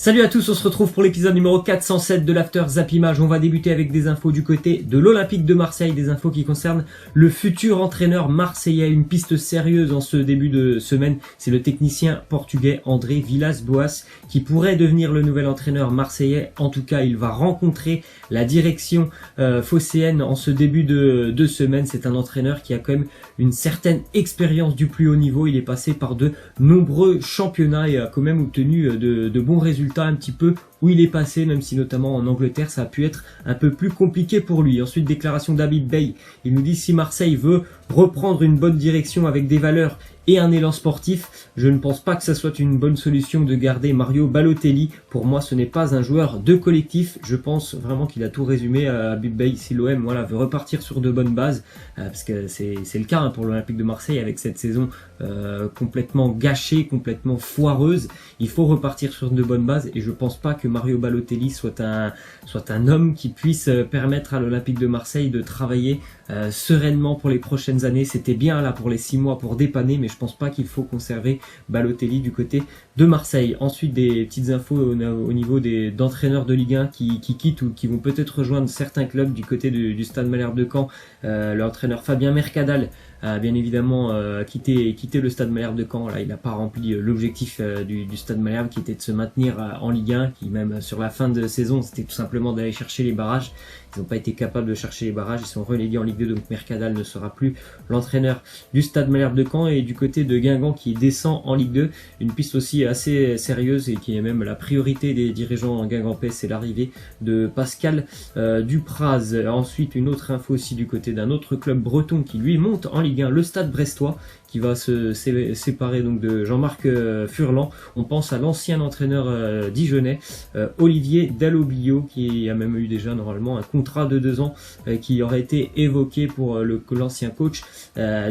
Salut à tous, on se retrouve pour l'épisode numéro 407 de l'After Zap Image. On va débuter avec des infos du côté de l'Olympique de Marseille, des infos qui concernent le futur entraîneur marseillais. Une piste sérieuse en ce début de semaine, c'est le technicien portugais André Villas-Boas qui pourrait devenir le nouvel entraîneur marseillais. En tout cas, il va rencontrer la direction phocéenne en ce début de semaine. C'est un entraîneur qui a quand même une certaine expérience du plus haut niveau. Il est passé par de nombreux championnats et a quand même obtenu de bons résultats un petit peu où il est passé, même si notamment en Angleterre ça a pu être un peu plus compliqué pour lui. Ensuite, déclaration d'Habib Beye, il nous dit: si Marseille veut reprendre une bonne direction avec des valeurs et un élan sportif, je ne pense pas que ça soit une bonne solution de garder Mario Balotelli. Pour moi, ce n'est pas un joueur de collectif. Je pense vraiment qu'il a tout résumé à Habib Beye. Si l'OM veut repartir sur de bonnes bases, parce que c'est le cas pour l'Olympique de Marseille avec cette saison complètement gâchée, complètement foireuse, il faut repartir sur de bonnes bases et je pense pas que Mario Balotelli soit un homme qui puisse permettre à l'Olympique de Marseille de travailler sereinement pour les prochaines années. C'était bien là pour les 6 mois pour dépanner, mais je pense pas qu'il faut conserver Balotelli du côté de Marseille. Ensuite, des petites infos au niveau d'entraîneurs de Ligue 1 qui quittent ou qui vont peut-être rejoindre certains clubs du côté du Stade Malherbe de Caen. L'entraîneur Fabien Mercadal a bien évidemment quitté le Stade Malherbe de Caen. Là, il n'a pas rempli l'objectif du Stade Malherbe qui était de se maintenir en Ligue 1, qui même sur la fin de saison, c'était tout simplement d'aller chercher les barrages. Ils n'ont pas été capables de chercher les barrages, ils sont relégués en Ligue 2, donc Mercadal ne sera plus l'entraîneur du Stade Malherbe de Caen. Et du côté de Guingamp qui descend en Ligue 2, une piste aussi assez sérieuse et qui est même la priorité des dirigeants guingampais, c'est l'arrivée de Pascal Dupraz. Ensuite, une autre info aussi du côté d'un autre club breton qui lui monte en Ligue 1, le Stade Brestois, qui va se séparer donc de Jean-Marc Furlan. On pense à l'ancien entraîneur dijonnais Olivier Dalloglio, qui a même eu déjà normalement un contrat de 2 ans qui aurait été évoqué pour l'ancien coach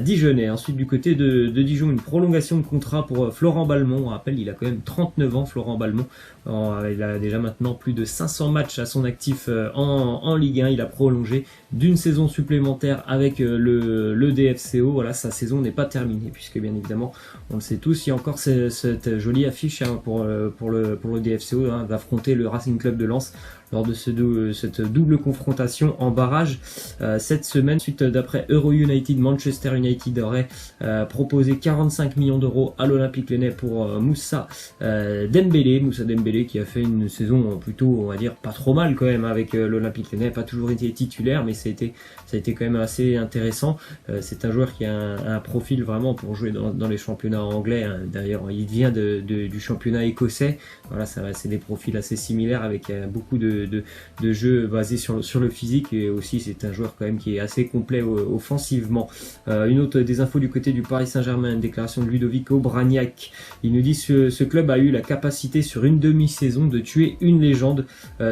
dijonnais. Ensuite, du côté de Dijon, une prolongation de contrat pour Florent Balmont. On rappelle, il a quand même 39 ans, Florent Balmont. Il a déjà maintenant plus de 500 matchs à son actif en Ligue 1. Il a prolongé d'une saison supplémentaire avec le DFCO. Voilà, sa saison n'est pas terminée puisque bien évidemment, on le sait tous, il y a encore cette jolie affiche pour le DFCO d'affronter le Racing Club de Lens lors de cette double confrontation en barrage cette semaine. Suite, d'après Euro United, Manchester United aurait proposé 45 millions d'euros à l'Olympique Lyonnais pour Moussa Dembélé qui a fait une saison plutôt, on va dire, pas trop mal quand même avec l'Olympique Lyonnais, pas toujours été titulaire, mais ça a été quand même assez intéressant. C'est un joueur qui a un profil vraiment pour jouer dans les championnats anglais. D'ailleurs, il vient du championnat écossais. Voilà, c'est des profils assez similaires avec beaucoup de jeux basés sur le physique, et aussi c'est un joueur quand même qui est assez complet offensivement. Une autre des infos du côté du Paris Saint-Germain, une déclaration de Ludovic Obraniak. Il nous dit: ce club a eu la capacité sur une demi-saison de tuer une légende.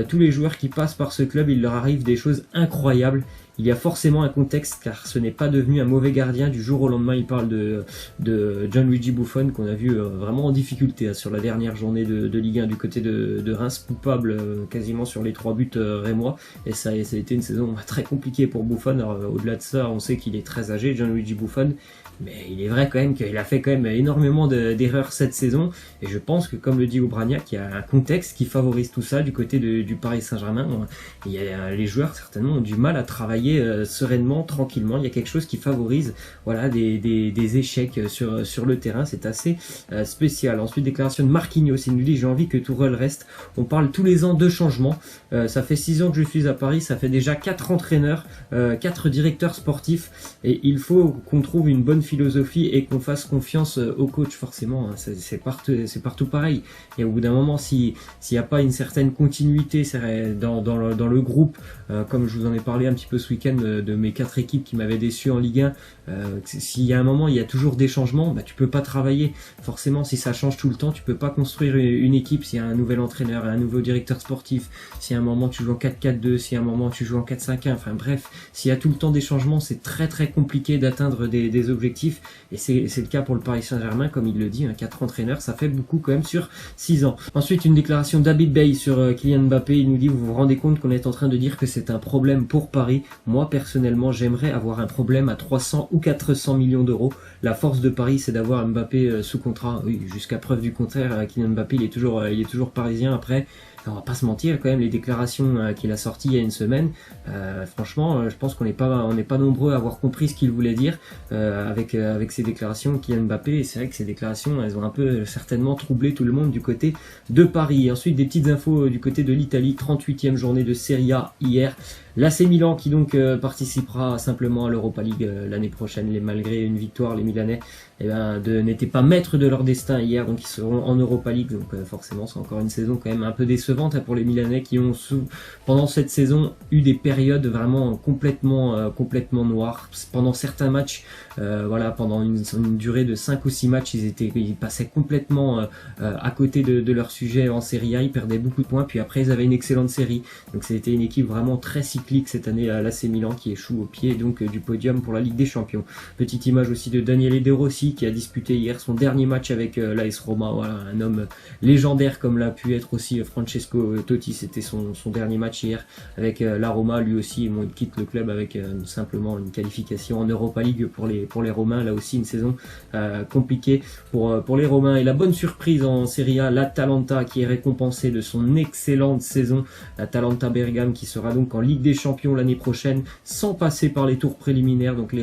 Tous les joueurs qui passent par ce club, il leur arrive des choses incroyables. Il y a forcément un contexte, car ce n'est pas devenu un mauvais gardien du jour au lendemain. Il parle de Gianluigi Buffon, qu'on a vu vraiment en difficulté sur la dernière journée de Ligue 1 du côté de Reims, coupable quasiment sur les 3 buts rémois. Et ça a été une saison très compliquée pour Buffon. Au-delà de ça, on sait qu'il est très âgé, Gianluigi Buffon. Mais il est vrai quand même qu'il a fait quand même énormément d'erreurs cette saison. Et je pense que, comme le dit Obraniak, il y a un contexte qui favorise tout ça du côté du Paris Saint-Germain. Les joueurs certainement ont du mal à travailler sereinement, tranquillement. Il y a quelque chose qui favorise des échecs sur le terrain. C'est assez spécial. Ensuite, déclaration de Marquinhos. Il nous dit: j'ai envie que Tourelle reste. On parle tous les ans de changement. Ça fait 6 ans que je suis à Paris. Ça fait déjà 4 entraîneurs, 4 directeurs sportifs. Et il faut qu'on trouve une bonne philosophie et qu'on fasse confiance au coach. Forcément, c'est partout pareil. Et au bout d'un moment, s'il n'y a pas une certaine continuité dans le groupe, comme je vous en ai parlé un petit peu ce week-end de mes 4 équipes qui m'avaient déçu en Ligue 1, s'il y a un moment, il y a toujours des changements, tu peux pas travailler. Forcément, si ça change tout le temps, tu peux pas construire une équipe. S'il y a un nouvel entraîneur, un nouveau directeur sportif, si à un moment tu joues en 4-4-2, si à un moment tu joues en 4-5-1, enfin bref, s'il y a tout le temps des changements, c'est très très compliqué d'atteindre des objectifs effectif, et c'est le cas pour le Paris Saint-Germain, comme il le dit, 4 entraîneurs, ça fait beaucoup quand même sur 6 ans. Ensuite, une déclaration d'Habib Beye sur Kylian Mbappé, il nous dit, vous vous rendez compte qu'on est en train de dire que c'est un problème pour Paris. Moi, personnellement, j'aimerais avoir un problème à 300 ou 400 millions d'euros. La force de Paris, c'est d'avoir Mbappé sous contrat. Oui, jusqu'à preuve du contraire, Kylian Mbappé, il est toujours parisien. Après, on va pas se mentir, quand même, les déclarations qu'il a sorties il y a une semaine, franchement, je pense qu'on n'est pas nombreux à avoir compris ce qu'il voulait dire avec ces déclarations Kylian Mbappé. Et c'est vrai que ces déclarations, elles ont un peu certainement troublé tout le monde du côté de Paris. Et ensuite, des petites infos du côté de l'Italie, 38e journée de Serie A hier. L'AC Milan qui donc participera simplement à l'Europa League l'année prochaine. Malgré une victoire, les Milanais n'étaient pas maîtres de leur destin hier, donc ils seront en Europa League. Donc forcément, c'est encore une saison quand même un peu décevante pour les Milanais qui ont pendant cette saison eu des périodes vraiment complètement noires. Pendant certains matchs, pendant une durée de 5 ou 6 matchs, ils passaient complètement à côté de leur sujet en Serie A. Ils perdaient beaucoup de points, puis après ils avaient une excellente série. Donc c'était une équipe vraiment très cyclique cette année à l'AC Milan qui échoue au pied donc du podium pour la Ligue des Champions. Petite image aussi de Daniele De Rossi qui a disputé hier son dernier match avec l'AS Roma. Voilà, un homme légendaire comme l'a pu être aussi Francesco Totti. C'était son dernier match hier avec la Roma. Lui aussi, il quitte le club avec simplement une qualification en Europa League pour les Romains. Là aussi, une saison compliquée pour les Romains. Et la bonne surprise en Serie A, l'Atalanta qui est récompensée de son excellente saison. L'Atalanta Bergame qui sera donc en Ligue des Champions l'année prochaine sans passer par les tours préliminaires. Donc les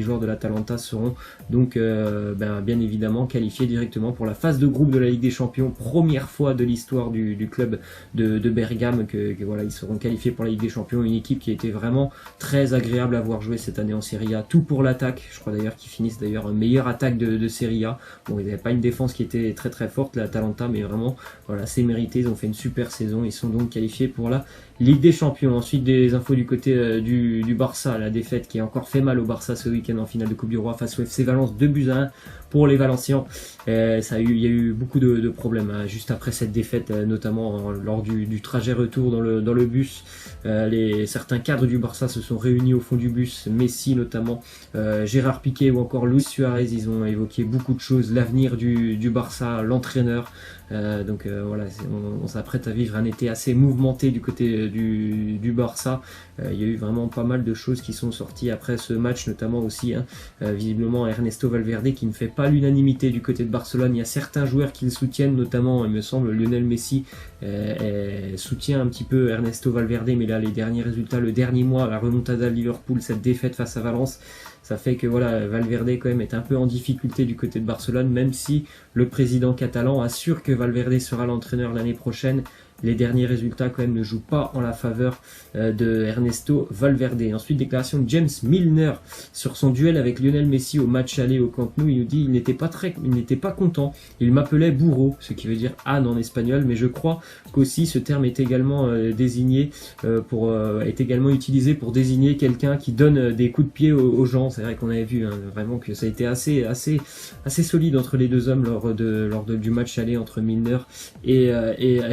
joueurs de l'Atalanta seront donc bien évidemment qualifiés directement pour la phase de groupe de la Ligue des Champions. Première fois de l'histoire du club de Bergame que voilà, ils seront qualifiés pour la Ligue des Champions. Une équipe qui a été vraiment très agréable à voir jouer cette année en Serie A. Tout pour l'attaque. Je crois d'ailleurs qu'ils finissent meilleure attaque de Serie A. Bon, ils n'avaient pas une défense qui était très très forte, l'Atalanta, mais vraiment voilà, c'est mérité. Ils ont fait une super saison. Ils sont donc qualifiés pour la Ligue des Champions. Ensuite, des infos du côté du Barça, la défaite qui a encore fait mal au Barça ce week-end en finale de Coupe du Roi face au FC Valence, 2-1 pour les Valenciens. Il y a eu beaucoup de problèmes juste après cette défaite, notamment lors du trajet retour dans le bus. Certains cadres du Barça se sont réunis au fond du bus, Messi notamment, Gérard Piqué ou encore Luis Suarez. Ils ont évoqué beaucoup de choses, l'avenir du Barça, l'entraîneur. Voilà, on s'apprête à vivre un été assez mouvementé du côté du Barça. Il y a eu vraiment pas mal de choses qui sont sorties après ce match, notamment aussi visiblement Ernesto Valverde qui ne fait pas l'unanimité du côté de Barcelone. Il y a certains joueurs qui le soutiennent, notamment il me semble Lionel Messi soutient un petit peu Ernesto Valverde, mais là les derniers résultats, le dernier mois, la remontada de Liverpool, cette défaite face à Valence, ça fait que voilà, Valverde quand même est un peu en difficulté du côté de Barcelone, même si le président catalan assure que Valverde sera l'entraîneur l'année prochaine. Les derniers résultats quand même ne jouent pas en la faveur de Ernesto Valverde. Ensuite, déclaration de James Milner sur son duel avec Lionel Messi au match aller au Camp Nou. Il nous dit il n'était pas content. Il m'appelait bourreau, ce qui veut dire âne en espagnol, mais je crois qu'aussi ce terme est également est également utilisé pour désigner quelqu'un qui donne des coups de pied aux gens. C'est vrai qu'on avait vu vraiment que ça a été assez solide entre les deux hommes lors du match aller entre Milner et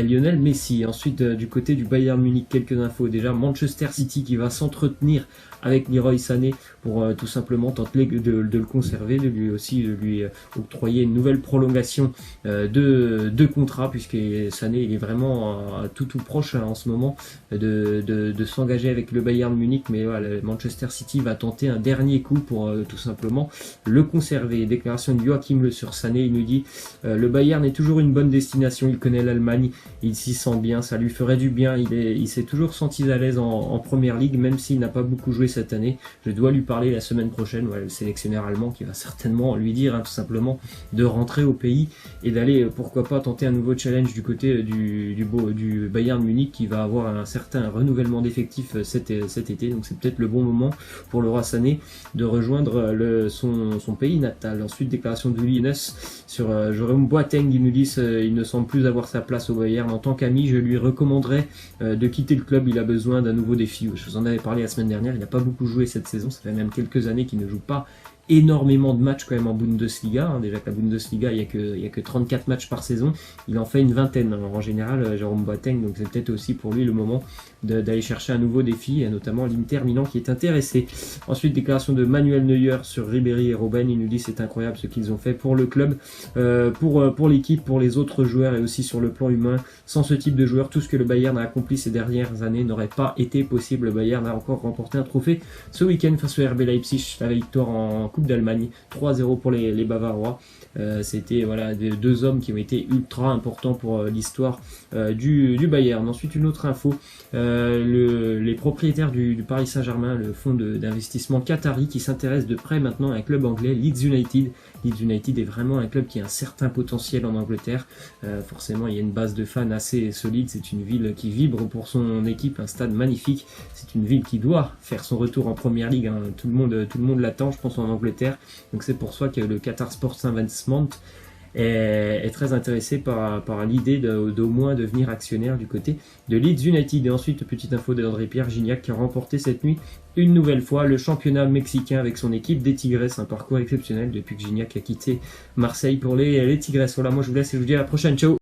Lionel Messi. Ensuite, du côté du Bayern Munich, quelques infos. Déjà, Manchester City qui va s'entretenir avec Leroy Sané pour tout simplement tenter de le conserver, de lui octroyer une nouvelle prolongation de contrat, puisque Sané il est vraiment tout proche en ce moment de s'engager avec le Bayern Munich, mais voilà, Manchester City va tenter un dernier coup pour tout simplement le conserver. Déclaration de Joachim Le sur Sané, il nous dit le Bayern est toujours une bonne destination, il connaît l'Allemagne, il s'y sent bien, ça lui ferait du bien, il s'est toujours senti à l'aise en première ligue, même s'il n'a pas beaucoup joué cette année. Je dois lui parler la semaine prochaine, le sélectionneur allemand qui va certainement lui dire tout simplement de rentrer au pays et d'aller pourquoi pas tenter un nouveau challenge du côté du Bayern Munich qui va avoir un certain renouvellement d'effectifs cet été, donc c'est peut-être le bon moment pour le roi Sané de rejoindre son pays natal. Ensuite, déclaration de Louis Ness sur Jérôme Boateng, il nous dit il ne semble plus avoir sa place au Bayern. En tant qu'ami, je lui recommanderais de quitter le club, il a besoin d'un nouveau défi. Je vous en avais parlé la semaine dernière, il n'a pas beaucoup joué cette saison, ça fait même quelques années qu'il ne joue pas énormément de matchs quand même en Bundesliga. Déjà que la Bundesliga, il y a que 34 matchs par saison. Il en fait une vingtaine en général, Jérôme Boateng. Donc c'est peut-être aussi pour lui le moment d'aller chercher un nouveau défi, et notamment l'Inter Milan qui est intéressé. Ensuite, déclaration de Manuel Neuer sur Ribéry et Robben. Il nous dit c'est incroyable ce qu'ils ont fait pour le club, pour l'équipe, pour les autres joueurs et aussi sur le plan humain. Sans ce type de joueur, tout ce que le Bayern a accompli ces dernières années n'aurait pas été possible. Le Bayern a encore remporté un trophée ce week-end face au RB Leipzig, la victoire en Coupe d'Allemagne, 3-0 pour les Bavarois. C'était voilà deux hommes qui ont été ultra importants pour l'histoire du Bayern. Ensuite, une autre info, les propriétaires du Paris Saint-Germain, le fonds d'investissement qatari qui s'intéresse de près maintenant à un club anglais, Leeds United. Leeds United est vraiment un club qui a un certain potentiel en Angleterre. Forcément, il y a une base de fans assez solide. C'est une ville qui vibre pour son équipe, un stade magnifique. C'est une ville qui doit faire son retour en Première Ligue. Tout le monde l'attend, je pense, en Angleterre. Donc c'est pour ça que le Qatar Sports Investment est très intéressé par l'idée d'au moins devenir actionnaire du côté de Leeds United. Et ensuite, petite info d'André-Pierre Gignac qui a remporté cette nuit une nouvelle fois le championnat mexicain avec son équipe des Tigres. Un parcours exceptionnel depuis que Gignac a quitté Marseille pour les Tigres. Voilà, moi je vous laisse et je vous dis à la prochaine. Ciao.